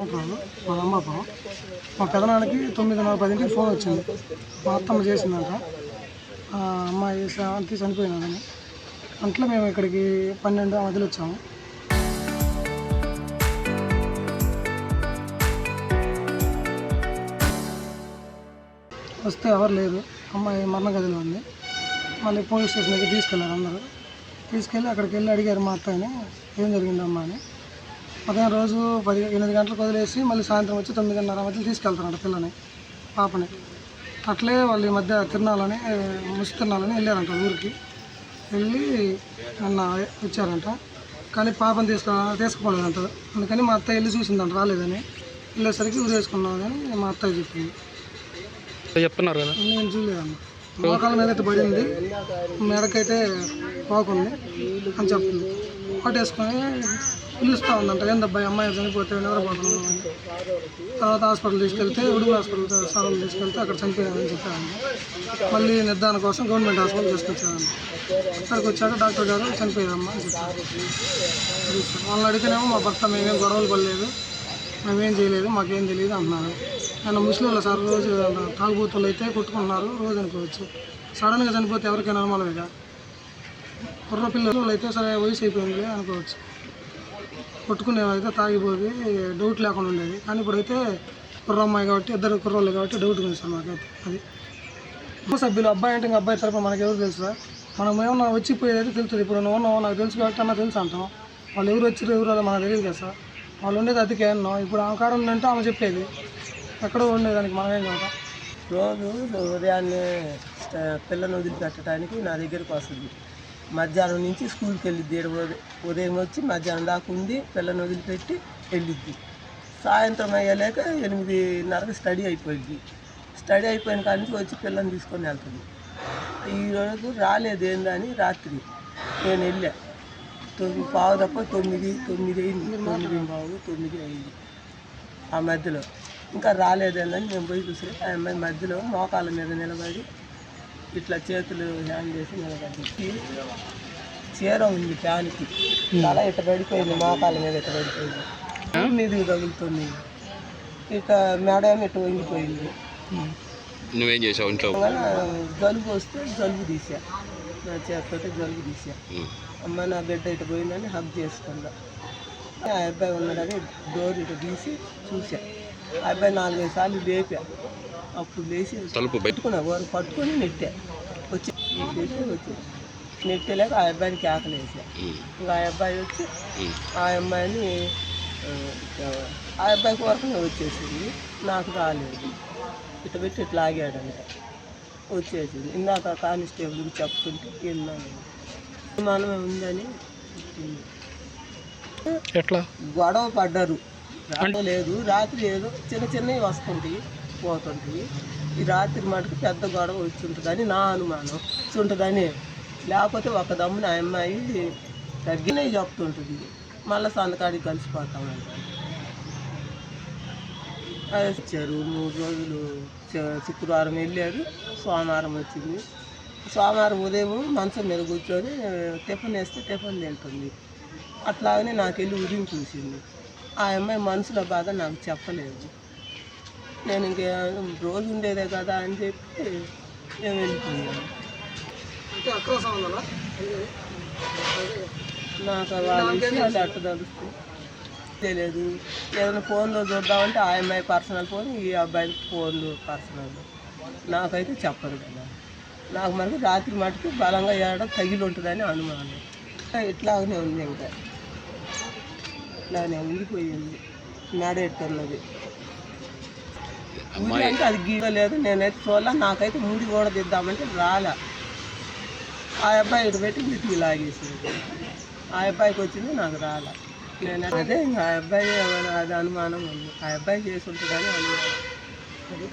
సంవత్సరాలు, మా అమ్మాపురం. మా పెదనాన్నకి 9:10 ఫోన్ వచ్చింది, మా అత్తమ్మ చేసిందంట అమ్మాయి శ్రావంతి చనిపోయినాదని. అంట్లో మేము ఇక్కడికి 12 మధ్యలో వచ్చాము. వస్తే ఎవరు లేదు, అమ్మాయి మరణ గదిలో ఉంది. మళ్ళీ పోలీస్ స్టేషన్ దగ్గర తీసుకెళ్ళారు అందరూ. తీసుకెళ్ళి అక్కడికి వెళ్ళి అడిగారు మా అత్తయ్యని, ఏం జరిగిందమ్మా అని. ఉదయం రోజు 8 గంటలకు వదిలేసి మళ్ళీ సాయంత్రం వచ్చి 9:30 మధ్యలో తీసుకెళ్తారంట పిల్లని, పాపని. అట్లే వాళ్ళు ఈ మధ్య తిరణాలని ముసి తిరణాలని వెళ్ళారంట ఊరికి. వెళ్ళి నిన్న వచ్చారంట, కానీ పాపని తీసుకుపోలేదంట. అందుకని మా అత్తయ్య వెళ్ళి చూసిందంట, రాలేదని. వెళ్ళేసరికి ఊరేసుకున్నాం అని మా అత్తయ్య చెప్పింది. చెప్తున్నారు కదా, నేను చూడలేదన్న. మోకాల మీద అయితే పడింది, మెడకైతే పోకుంది అని చెప్తుంది. పట్టేసుకొని పిలుస్తూ ఉందంట, ఏందబ్బాయి అమ్మాయి చనిపోతే నిద్రపోతున్నాను అని. తర్వాత హాస్పిటల్ తీసుకెళ్తే ఉడుగుల హాస్పిటల్ సార్లు తీసుకెళ్తే అక్కడ చనిపోయామని చెప్పారండి. మళ్ళీ నిర్ధారణ కోసం గవర్నమెంట్ హాస్పిటల్ తీసుకొచ్చారండి. అక్కడికి వచ్చాక డాక్టర్ గారు చనిపోయారమ్మా అని చెప్పారు. వాళ్ళని అడిగితేనేమో మా భర్త మేమేం గొడవలు పడలేదు, మేమేం చేయలేదు, మాకేం తెలియదు అంటున్నారు. ఆయన ముస్లింలు సార్ రోజు తాగుబోతులు అయితే కొట్టుకుంటున్నారు రోజు అనుకోవచ్చు. సడన్గా చనిపోతే ఎవరికైనా అనుమానమేగా. కుర్ర పిల్లలు అయితే సరే వయసు అయిపోయింది అనుకోవచ్చు. కొట్టుకునేవైతే తాగిపోయి డౌట్ లేకుండా ఉండేది. కానీ ఇప్పుడైతే కుర్ర అమ్మాయి కాబట్టి, ఇద్దరు కుర్రోళ్ళు కాబట్టి డౌట్ ఉంది సార్ మాకైతే. అది సభ్యులు అబ్బాయి అంటే ఇంకా అబ్బాయి తరపున మనకు ఎవరు తెలుసా? మనం ఏమన్నా వచ్చిపోయేది తెలుస్తుంది. ఇప్పుడు నువ్వు ఉన్నావు, నాకు తెలుసు కాబట్టి అన్న తెలుసు అంటాం. వాళ్ళు ఎవరు వచ్చారు ఎవరు అలా మనకు తెలియదు కదా సార్. వాళ్ళు ఉండేది అతికే అన్నాం. ఇప్పుడు ఆమె కాడ ఉందంటే ఆమె చెప్పేది, ఎక్కడో ఉండేదానికి మనమేం కదా. రోజు ఉదయాన్నే పిల్లని వదిలిపెట్టడానికి నా దగ్గరకు వస్తుంది. మధ్యాహ్నం నుంచి స్కూల్కి వెళ్ళిద్ది. ఉదయం వచ్చి మధ్యాహ్నం దాకా ఉండి పిల్లని వదిలిపెట్టి వెళ్ళిద్ది. సాయంత్రం అయ్యలేక 8:30 స్టడీ అయిపోయింది. స్టడీ అయిపోయిన కాడి నుంచి వచ్చి పిల్లని తీసుకొని వెళ్తుంది. ఈరోజు రాలేదు ఏందని రాత్రి నేను వెళ్ళా. 9:15 తప్ప 9 అయింది, 9:15 అయింది. ఆ మధ్యలో ఇంకా రాలేదేందని మేము పోయి చూసి ఆ అమ్మాయి మధ్యలో మోకాళ్ళ మీద నిలబడి ఇట్లా చేతులు హ్యాండ్ చేసి నిలబడి, చీర ఉంది ఫ్యాన్కి, తల ఇట్ట పడిపోయింది, మోకాళ్ళ మీద ఇట్ట పడిపోయింది, మీదకి తగులుతుంది, ఇక మేడం ఇట్ట వంగిపోయింది. నువ్వేం చేసావు ఇంట్లో? జలుబు వస్తే జలుబు తీసా, నా చేతితో జలుబు తీసా. అమ్మ నా బిడ్డ ఇటు పోయిందని హగ్ చేసుకుందా. ఆ అబ్బాయి ఉన్నాడని డోర్ ఇటు తీసి చూసా. ఆ అబ్బాయి 4-5 సార్లు లేపా. అప్పుడు లేచి తలుపు పెట్టుకున్నా, వారు పట్టుకొని నెట్టా. వచ్చి నెట్టలేక ఆ అబ్బాయిని కేకలేసా. ఇంకా ఆ అబ్బాయి వచ్చి ఆ అమ్మాయిని ఆ అబ్బాయికి వరకు వచ్చేసింది, నాకు రాలేదు. ఇటు పెట్టి ఇట్లా ఆగాడంట, వచ్చేసింది. ఇందాక కానిస్టేబుల్కి చెప్తుంటే విన్నాను. మనమే ఉందని ఎట్లా గొడవ పడ్డారు. లేదు రాత్రి ఏదో చిన్నవి వస్తుంటాయి పోతుంటాయి. ఈ రాత్రి మటుకు పెద్ద గొడవ వచ్చి ఉంటుందని నా అనుమానం. ఉంటుందని, లేకపోతే ఒక దమ్మున ఆ అమ్మాయి తగ్గినవి చెప్తుంటుంది, మళ్ళీ సంతకాడికి కలిసిపోతామంట. ఇచ్చారు 3 రోజులు. శుక్రవారం వెళ్ళారు, సోమవారం వచ్చింది. సోమవారం ఉదయం మంచం మీద కూర్చొని టిఫిన్ వేస్తే టిఫిన్ తింటుంది. అట్లాగనే నాకు వెళ్ళి ఉదయం చూసింది. ఆ అమ్మాయి మనసులో బాధ నాకు చెప్పలేదు. నేను ఇంకే రోజు ఉండేదే కదా అని చెప్పి మేము వెళ్ళిపోయాను. నాకు వాళ్ళ విషయాలు అట్ట తెలుస్తుంది తెలియదు. ఏదైనా ఫోన్లో చూద్దామంటే ఆ అమ్మాయి పర్సనల్ ఫోన్, ఈ అబ్బాయి ఫోన్లు పర్సనల్. నాకైతే చెప్పదు కదా. నాకు మనకు రాత్రి మటుకు బలంగా ఏడడం తగిలి ఉంటుందని అనుమానం. ఇట్లాగనే ఉంది, ఇంకా ఇట్లానే ఉండిపోయింది. మేడెట్టున్నది అంటే అది గీయలేదు. నేనైతే చూడాల, నాకైతే ముడి కూడా దిద్దామంటే రాలే. ఆ అబ్బాయి ఇటు పెట్టి బిటికి లాగేసింది. ఆ అబ్బాయికి వచ్చింది, నాకు రాలే. నేను అదే ఇంకా ఆ అబ్బాయి అది అనుమానం ఉంది, ఆ అబ్బాయి చేసి ఉంటుందని అనుమానం.